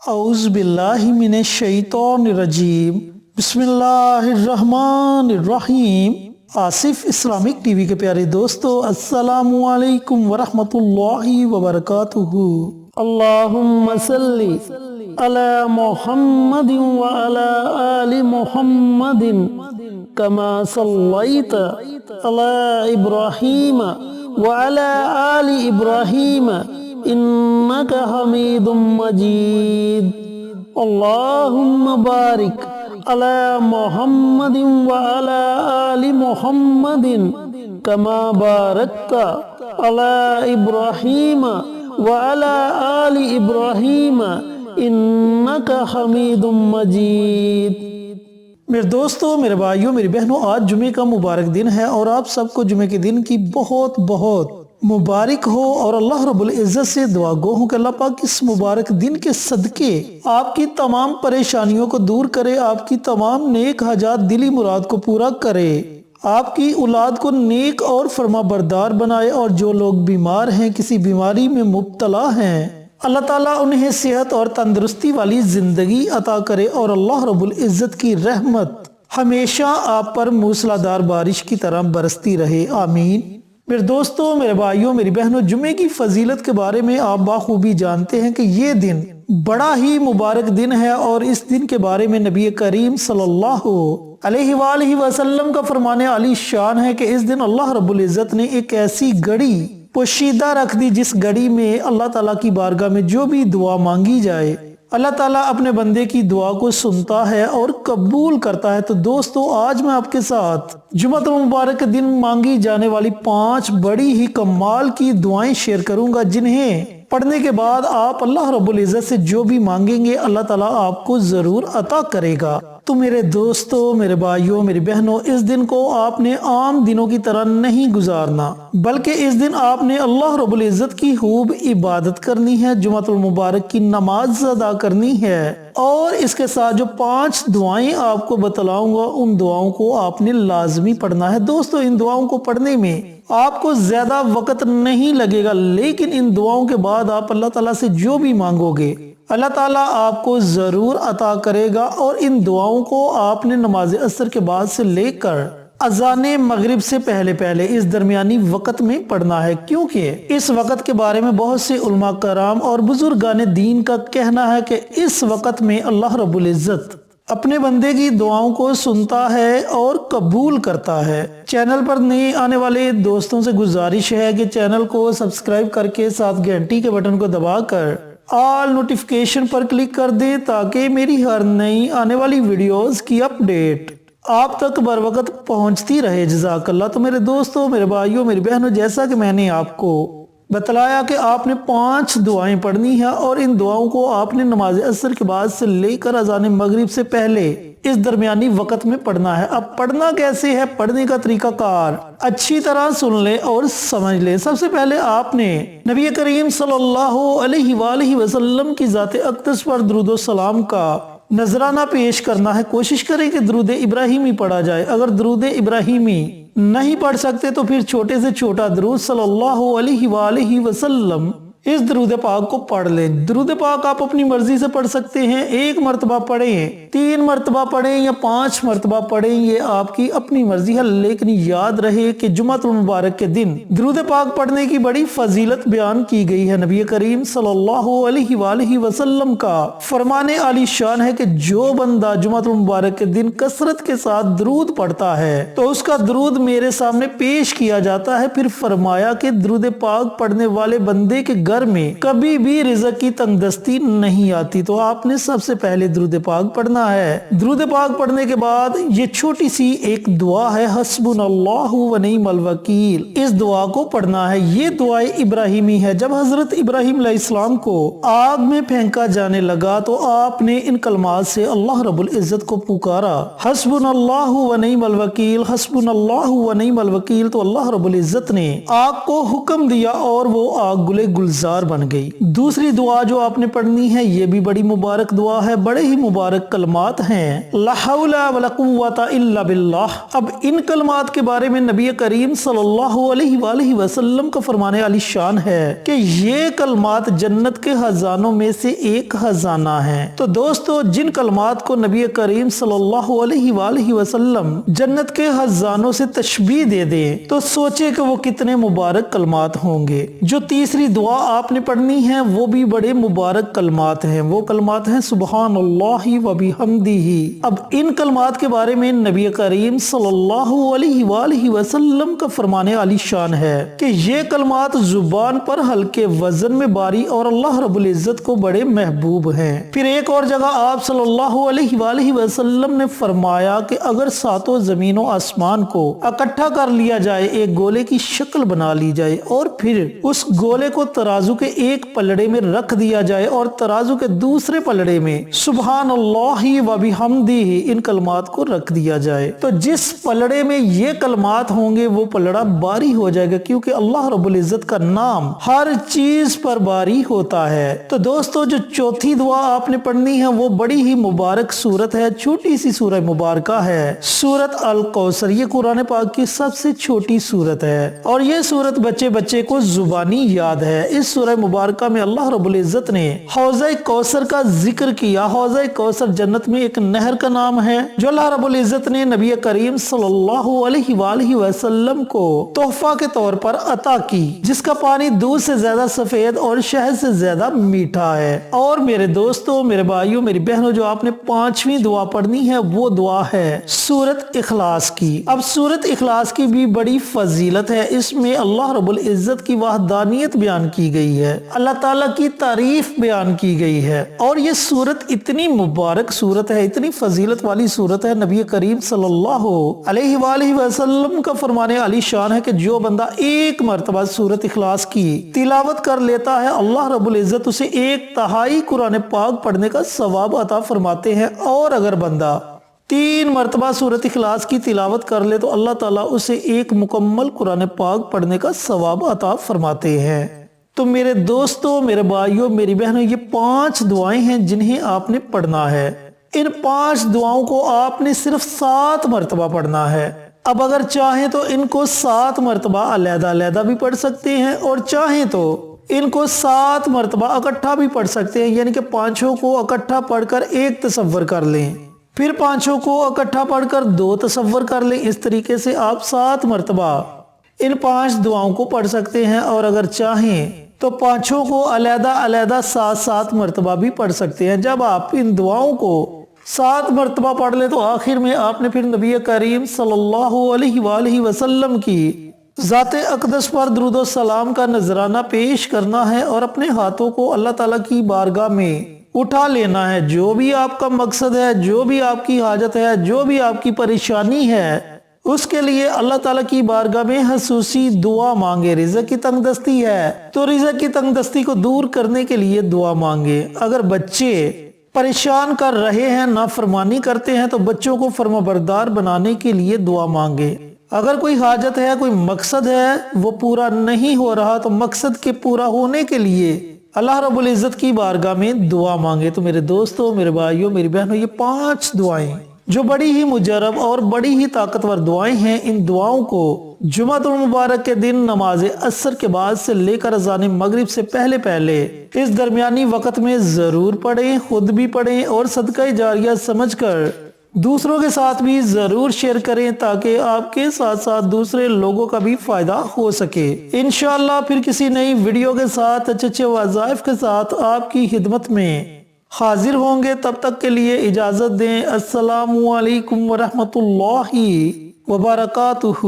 اعوذ باللہ من الشیطان الرجیم بسم اللہ الرحمن الرحیم۔ آصف اسلامک ٹی وی کے پیارے دوستو، السلام علیکم ورحمۃ اللہ وبرکاتہ۔ اللہم صلی علی محمد وعلی آل محمد کما صلیت علی ابراہیم وعلی آل ابراہیم انک حمید مجید۔ اللہم بارک علی محمد وعلی آل محمد کما بارکت علی ابراہیم وعلی آل ابراہیم انک حمید مجید۔ میرے دوستو، میرے بھائیوں، میری بہنوں، آج جمعے کا مبارک دن ہے اور آپ سب کو جمعے کے دن کی بہت بہت مبارک ہو، اور اللہ رب العزت سے دعا گو ہوں کہ اللہ پاک اس مبارک دن کے صدقے آپ کی تمام پریشانیوں کو دور کرے، آپ کی تمام نیک حاجات دلی مراد کو پورا کرے، آپ کی اولاد کو نیک اور فرما بردار بنائے، اور جو لوگ بیمار ہیں، کسی بیماری میں مبتلا ہیں، اللہ تعالیٰ انہیں صحت اور تندرستی والی زندگی عطا کرے، اور اللہ رب العزت کی رحمت ہمیشہ آپ پر موسلادھار بارش کی طرح برستی رہے، آمین۔ میرے دوستو، میرے بھائیوں، میری بہنوں، جمعے کی فضیلت کے بارے میں آپ بخوبی جانتے ہیں کہ یہ دن بڑا ہی مبارک دن ہے، اور اس دن کے بارے میں نبی کریم صلی اللہ علیہ وآلہ وسلم کا فرمان علی شان ہے کہ اس دن اللہ رب العزت نے ایک ایسی گھڑی پوشیدہ رکھ دی جس گھڑی میں اللہ تعالیٰ کی بارگاہ میں جو بھی دعا مانگی جائے، اللہ تعالیٰ اپنے بندے کی دعا کو سنتا ہے اور قبول کرتا ہے۔ تو دوستو، آج میں آپ کے ساتھ جمعہ المبارک کے دن مانگی جانے والی 5 بڑی ہی کمال کی دعائیں شیئر کروں گا، جنہیں پڑھنے کے بعد آپ اللہ رب العزت سے جو بھی مانگیں گے اللہ تعالیٰ آپ کو ضرور عطا کرے گا۔ تو میرے دوستو، میرے بھائیوں، میری بہنوں، اس دن کو آپ نے عام دنوں کی طرح نہیں گزارنا، بلکہ اس دن آپ نے اللہ رب العزت کی خوب عبادت کرنی ہے، جمعہ المبارک کی نماز ادا کرنی ہے، اور اس کے ساتھ جو 5 دعائیں آپ کو بتلاؤں گا ان دعاؤں کو آپ نے لازمی پڑھنا ہے۔ دوستو، ان دعاؤں کو پڑھنے میں آپ کو زیادہ وقت نہیں لگے گا، لیکن ان دعاؤں کے بعد آپ اللہ تعالیٰ سے جو بھی مانگو گے اللہ تعالیٰ آپ کو ضرور عطا کرے گا۔ اور ان دعاؤں کو آپ نے نماز عصر کے بعد سے لے کر اذان مغرب سے پہلے اس درمیانی وقت میں پڑھنا ہے، کیونکہ اس وقت کے بارے میں بہت سے علماء کرام اور بزرگان دین کا کہنا ہے کہ اس وقت میں اللہ رب العزت اپنے بندے کی دعاؤں کو سنتا ہے اور قبول کرتا ہے۔ چینل پر نئے آنے والے دوستوں سے گزارش ہے کہ چینل کو سبسکرائب کر کے ساتھ گھنٹی کے بٹن کو دبا کر آل نوٹیفیکیشن پر کلک کر دیں، تاکہ میری ہر نئی آنے والی ویڈیوز کی اپڈیٹ آپ تک بر وقت پہنچتی رہے۔ جزاک اللہ۔ تو میرے دوستوں، میرے بھائیوں، میری بہنوں، جیسا کہ میں نے آپ کو بتلایا کہ آپ نے 5 دعائیں پڑھنی ہیں، اور ان دعاؤں کو آپ نے نماز عصر کے بعد سے لے کر اذان مغرب سے پہلے اس درمیانی وقت میں پڑھنا ہے۔ اب پڑھنا کیسے ہے، پڑھنے کا طریقہ کار اچھی طرح سن لیں اور سمجھ لیں۔ سب سے پہلے آپ نے نبی کریم صلی اللہ علیہ وآلہ وسلم کی ذات اقدس پر درود و سلام کا نذرانہ پیش کرنا ہے۔ کوشش کریں کہ درود ابراہیمی پڑھا جائے۔ اگر درود ابراہیمی نہیں پڑھ سکتے تو پھر چھوٹے سے چھوٹا درود صلی اللہ علیہ وآلہ وسلم، اس درود پاک کو پڑھ لیں۔ درود پاک آپ اپنی مرضی سے پڑھ سکتے ہیں، 1 مرتبہ پڑھیں، 3 مرتبہ پڑھیں یا 5 مرتبہ پڑھیں، یہ آپ کی اپنی مرضی ہے، لیکن یاد رہے کہ جمعہ المبارک کے دن درود پاک پڑھنے کی بڑی فضیلت بیان کی گئی ہے۔ نبی کریم صلی اللہ علیہ وآلہ وسلم کا فرمان علی شان ہے کہ جو بندہ جمعہ المبارک کے دن کثرت کے ساتھ درود پڑھتا ہے تو اس کا درود میرے سامنے پیش کیا جاتا ہے۔ پھر فرمایا کہ درود پاک پڑھنے والے بندے کے گھر میں کبھی بھی رزق کی تنگ دستی نہیں آتی۔ تو آپ نے سب سے پہلے درود پاک پڑھنا ہے۔ درود پاک پڑھنے کے بعد یہ چھوٹی سی ایک دعا ہے، حسبنا اللہ و نعم الوکیل، اس دعا کو پڑھنا ہے۔ یہ دعائے ابراہیمی ہے۔ جب حضرت ابراہیم علیہ السلام کو آگ میں پھینکا جانے لگا تو آپ نے ان کلمات سے اللہ رب العزت کو پکارا، حسبنا اللہ و نعم الوکیل، حسبنا اللہ و نعم الوکیل۔ تو اللہ رب العزت نے آگ کو حکم دیا اور وہ آگ گلے گلزار گزار بن گئی۔ دوسری دعا جو آپ نے پڑھنی ہے یہ بھی بڑی مبارک دعا ہے، بڑے ہی مبارک کلمات ہیں، لا حول ولا قوت الا باللہ۔ اب ان کلمات کے بارے میں نبی کریم صلی اللہ علیہ وآلہ وسلم کا فرمان علی شان ہے کہ یہ کلمات جنت کے خزانوں میں سے ایک خزانہ ہے۔ تو دوستو جن کلمات کو نبی کریم صلی اللہ علیہ وآلہ وسلم جنت کے خزانوں سے تشبیہ دے دیں تو سوچے کہ وہ کتنے مبارک کلمات ہوں گے۔ جو تیسری دعا آپ نے پڑھنی ہے وہ بھی بڑے مبارک کلمات ہیں، وہ کلمات ہیں سبحان اللہ و بحمدہ۔ اب ان کلمات کے بارے میں نبی کریم صلی اللہ علیہ وآلہ وسلم کا فرمان علی شان ہے کہ یہ کلمات زبان پر ہلکے وزن میں باری اور اللہ رب العزت کو بڑے محبوب ہیں۔ پھر ایک اور جگہ آپ صلی اللہ علیہ وآلہ وسلم نے فرمایا کہ اگر ساتوں زمین و آسمان کو اکٹھا کر لیا جائے، ایک گولے کی شکل بنا لی جائے اور پھر اس گولے کو ترازو کے ایک پلڑے میں رکھ دیا جائے اور ترازو کے دوسرے پلڑے میں سبحان اللہ و بحمدہ ان کلمات کو رکھ دیا جائے تو جس پلڑے میں یہ کلمات ہوں گے وہ پلڑا باری ہو جائے گا، کیونکہ اللہ رب العزت کا نام ہر چیز پر باری ہوتا ہے۔ تو دوستو جو چوتھی دعا آپ نے پڑھنی ہے وہ بڑی ہی مبارک سورت ہے، چھوٹی سی سورہ مبارکہ ہے، سورت الکوثر۔ یہ قرآن پاک کی سب سے چھوٹی سورت ہے اور یہ سورت بچے کو زبانی یاد ہے۔ اس سورہ مبارکہ میں اللہ رب العزت نے حوضہ کوثر کا ذکر کیا۔ حوضہ کوثر جنت میں ایک نہر کا نام ہے جو اللہ رب العزت نے نبی کریم صلی اللہ علیہ وآلہ وسلم کو تحفہ کے طور پر عطا کی، جس کا پانی دودھ سے زیادہ سفید اور شہد سے زیادہ میٹھا ہے۔ اور میرے دوستو، میرے بھائیوں، میری بہنوں، جو آپ نے پانچویں دعا پڑھنی ہے وہ دعا ہے سورت اخلاص کی۔ اب سورت اخلاص کی بھی بڑی فضیلت ہے، اس میں اللہ رب العزت کی وحدانیت بیان کی گئی ہے، اللہ تعالیٰ کی تعریف بیان کی گئی ہے اور یہ سورت اتنی مبارک سورت ہے، اتنی فضیلت والی سورت ہے۔ نبی کریم صلی اللہ علیہ وآلہ وسلم کا فرمان علی شان ہے کہ جو بندہ ایک مرتبہ سورت اخلاص کی تلاوت کر لیتا ہے اللہ رب العزت اسے 1/3 قرآن پاک پڑھنے کا ثواب عطا فرماتے ہیں، اور اگر بندہ 3 مرتبہ سورت اخلاص کی تلاوت کر لے تو اللہ تعالیٰ اسے 1 مکمل قرآن پاک پڑھنے کا ثواب عطا فرماتے ہیں۔ تو میرے دوستو، میرے بھائیوں، میری بہنوں، یہ 5 دعائیں ہیں جنہیں آپ نے پڑھنا ہے۔ ان 5 دعاؤں کو آپ نے صرف 7 مرتبہ پڑھنا ہے۔ اب اگر چاہیں تو ان کو 7 مرتبہ علیحدہ علیحدہ بھی پڑھ سکتے ہیں اور چاہیں تو ان کو 7 مرتبہ اکٹھا بھی پڑھ سکتے ہیں، یعنی کہ 5 کو اکٹھا پڑھ کر 1 تصور کر لیں، پھر 5 کو اکٹھا پڑھ کر 2 تصور کر لیں۔ اس طریقے سے آپ 7 مرتبہ ان 5 دعاؤں کو پڑھ سکتے ہیں، اور اگر چاہیں تو 5 کو علیحدہ علیحدہ 7 مرتبہ بھی پڑھ سکتے ہیں۔ جب آپ ان دعاؤں کو 7 مرتبہ پڑھ لیں تو آخر میں آپ نے پھر نبی کریم صلی اللہ علیہ وآلہ وسلم کی ذات اقدس پر درود و سلام کا نذرانہ پیش کرنا ہے اور اپنے ہاتھوں کو اللہ تعالیٰ کی بارگاہ میں اٹھا لینا ہے۔ جو بھی آپ کا مقصد ہے، جو بھی آپ کی حاجت ہے، جو بھی آپ کی پریشانی ہے، اس کے لیے اللہ تعالیٰ کی بارگاہ میں خصوصی دعا مانگے۔ رزق کی تنگ دستی ہے تو رزق کی تنگ دستی کو دور کرنے کے لیے دعا مانگے۔ اگر بچے پریشان کر رہے ہیں، نافرمانی کرتے ہیں، تو بچوں کو فرمانبردار بنانے کے لیے دعا مانگے۔ اگر کوئی حاجت ہے، کوئی مقصد ہے، وہ پورا نہیں ہو رہا تو مقصد کے پورا ہونے کے لیے اللہ رب العزت کی بارگاہ میں دعا مانگے۔ تو میرے دوستو، میرے بھائیوں، میری بہنوں، یہ 5 دعائیں جو بڑی ہی مجرب اور بڑی ہی طاقتور دعائیں ہیں، ان دعاؤں کو جمعۃ المبارک کے دن نماز عصر کے بعد سے لے کر اذان مغرب سے پہلے اس درمیانی وقت میں ضرور پڑھیں، خود بھی پڑھیں اور صدقہ جاریہ سمجھ کر دوسروں کے ساتھ بھی ضرور شیئر کریں تاکہ آپ کے ساتھ ساتھ دوسرے لوگوں کا بھی فائدہ ہو سکے۔ انشاءاللہ پھر کسی نئی ویڈیو کے ساتھ اچھے وظائف کے ساتھ آپ کی خدمت میں حاضر ہوں گے۔ تب تک کے لیے اجازت دیں۔ السلام علیکم ورحمۃ اللہ وبرکاتہ۔